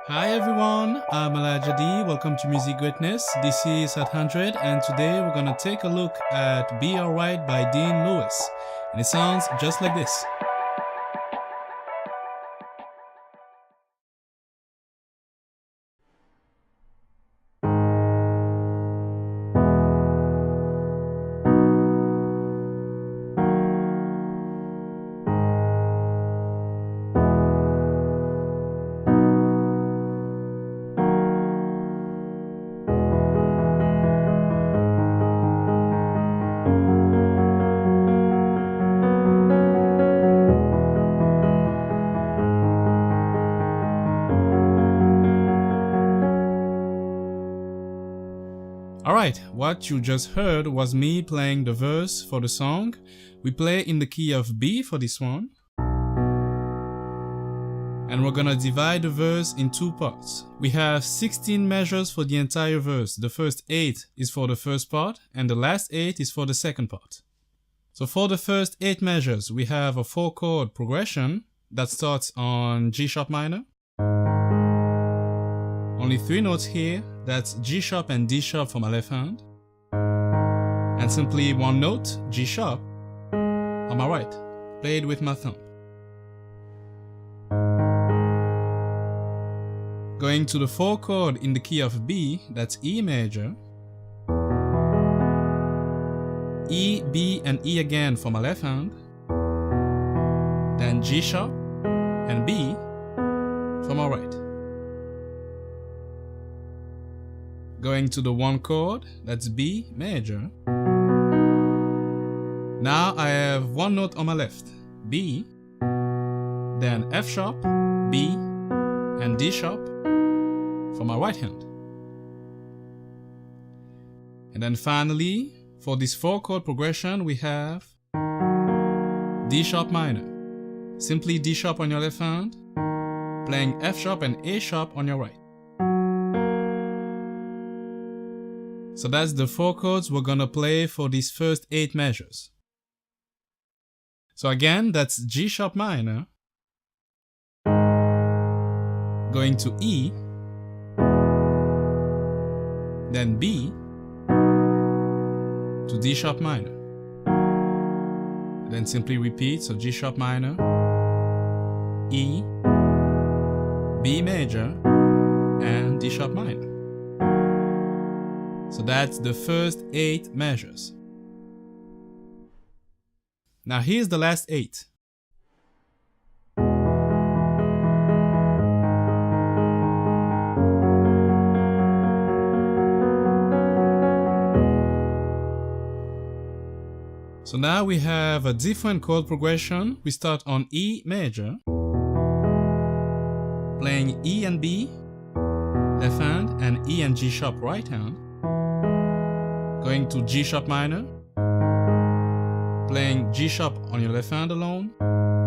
Hi everyone, I'm Elijah D. Welcome to Music Greatness. This is at 100 and today we're gonna take a look at Be Alright by Dean Lewis. And it sounds just like this. Alright, what you just heard was me playing the verse for the song. We play in the key of B for this one. And we're gonna divide the verse in two parts. We have 16 measures for the entire verse. The first 8 is for the first part and the last 8 is for the second part. So for the first 8 measures, we have a 4-chord progression that starts on G sharp minor. Only 3 notes here, that's G sharp and D sharp for my left hand. And simply 1 note, G sharp, on my right, played with my thumb. Going to the 4 chord in the key of B, that's E major. E, B, and E again for my left hand. Then G sharp and B for my right. Going to the 1 chord, that's B major. Now I have 1 note on my left, B, then F sharp, B, and D sharp for my right hand. And then finally, for this 4 chord progression, we have D sharp minor. Simply D sharp on your left hand, playing F sharp and A sharp on your right. So that's the 4 chords we're gonna play for these first 8 measures. So again, that's G sharp minor, going to E, then B, to D sharp minor. And then simply repeat, so G sharp minor, E, B major, and D sharp minor. So that's the first 8 measures. Now here's the last 8. So now we have a different chord progression. We start on E major, playing E and B, left hand, and E and G sharp right hand. Going to G sharp minor, playing G sharp on your left hand alone,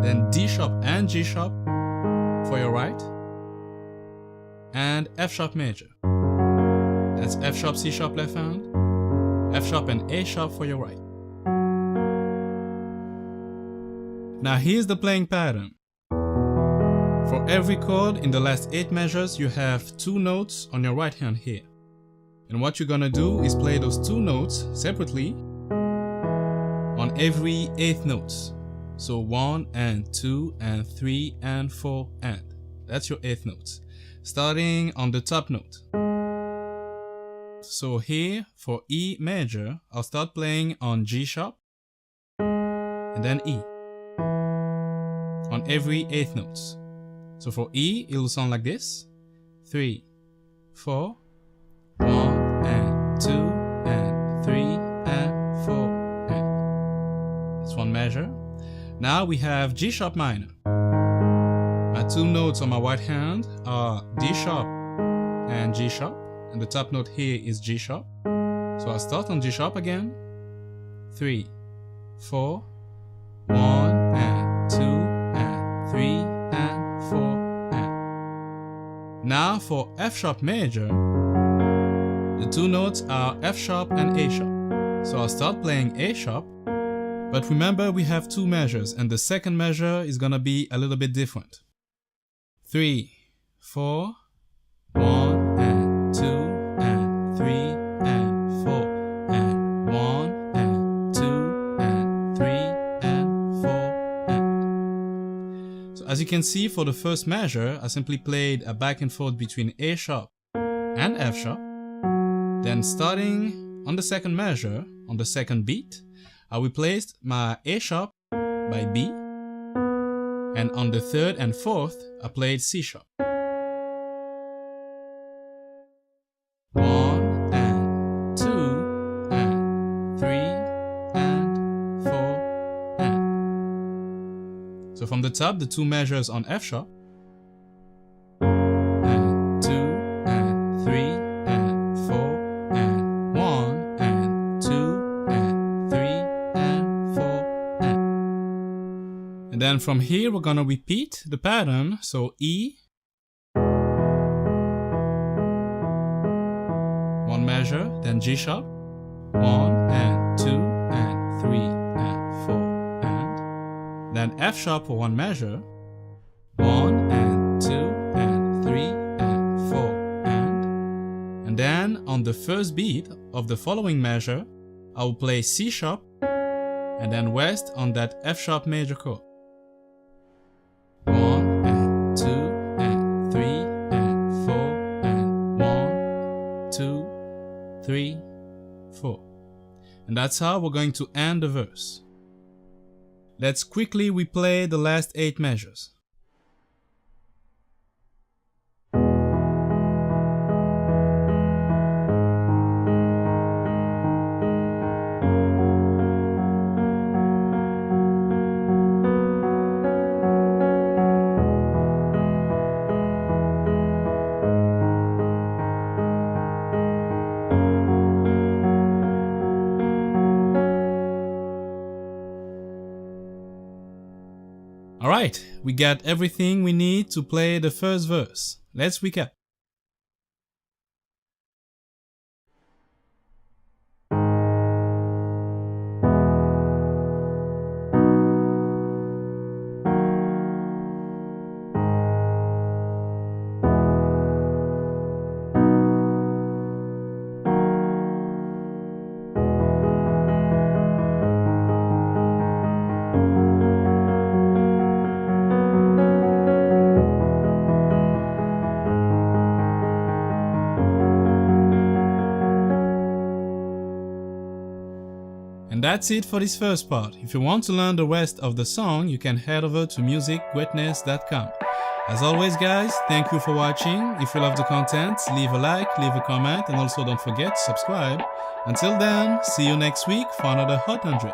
then D sharp and G sharp for your right, and F sharp major. That's F sharp, C sharp left hand, F sharp and A sharp for your right. Now here's the playing pattern. For every chord in the last 8 measures, you have 2 notes on your right hand here. And what you're gonna do is play those 2 notes separately on every 8th notes. So 1 and 2 and 3 and 4 and. That's your 8th notes. Starting on the top note. So here for E major, I'll start playing on G sharp and then E on every 8th notes. So for E, it'll sound like this. 3, 4, 1, and 2, and 3, and 4, and. That's 1 measure. Now we have G sharp minor. My 2 notes on my right hand are D sharp and G sharp, and the top note here is G sharp. So I'll start on G sharp again. 3, 4, 1, and 2, and 3, and 4, and. Now for F sharp major, the 2 notes are F sharp and A sharp. So I'll start playing A sharp, but remember we have 2 measures and the second measure is gonna be a little bit different. 3, 4, 1 and 2 and 3 and 4 and 1 and 2 and 3 and 4 and. So as you can see, for the first measure, I simply played a back and forth between A sharp and F sharp. Then starting on the second measure, on the second beat, I replaced my A sharp by B, and on the third and fourth, I played C sharp. 1 and 2 and 3 and 4 and. So from the top, the two measures on F sharp, and 2 and 3 and 4 and 1 and 2 and 3 and 4 and. And then from here, we're gonna repeat the pattern. So E, one measure, then G sharp, 1 and 2 and 3 and 4 and. Then F sharp for one measure, 1 and 2 and 3 and 4 and. And then on the first beat of the following measure, I will play C sharp and then rest on that F sharp major chord. 1 and 2 and 3 and 4 and 1, 2, 3, 4. And that's how we're going to end the verse. Let's quickly replay the last 8 measures. Alright, we got everything we need to play the first verse. Let's recap. And that's it for this first part. If you want to learn the rest of the song, you can head over to musicgreatness.com. As always guys, thank you for watching. If you love the content, leave a like, leave a comment, and also don't forget to subscribe. Until then, see you next week for another Hot 100.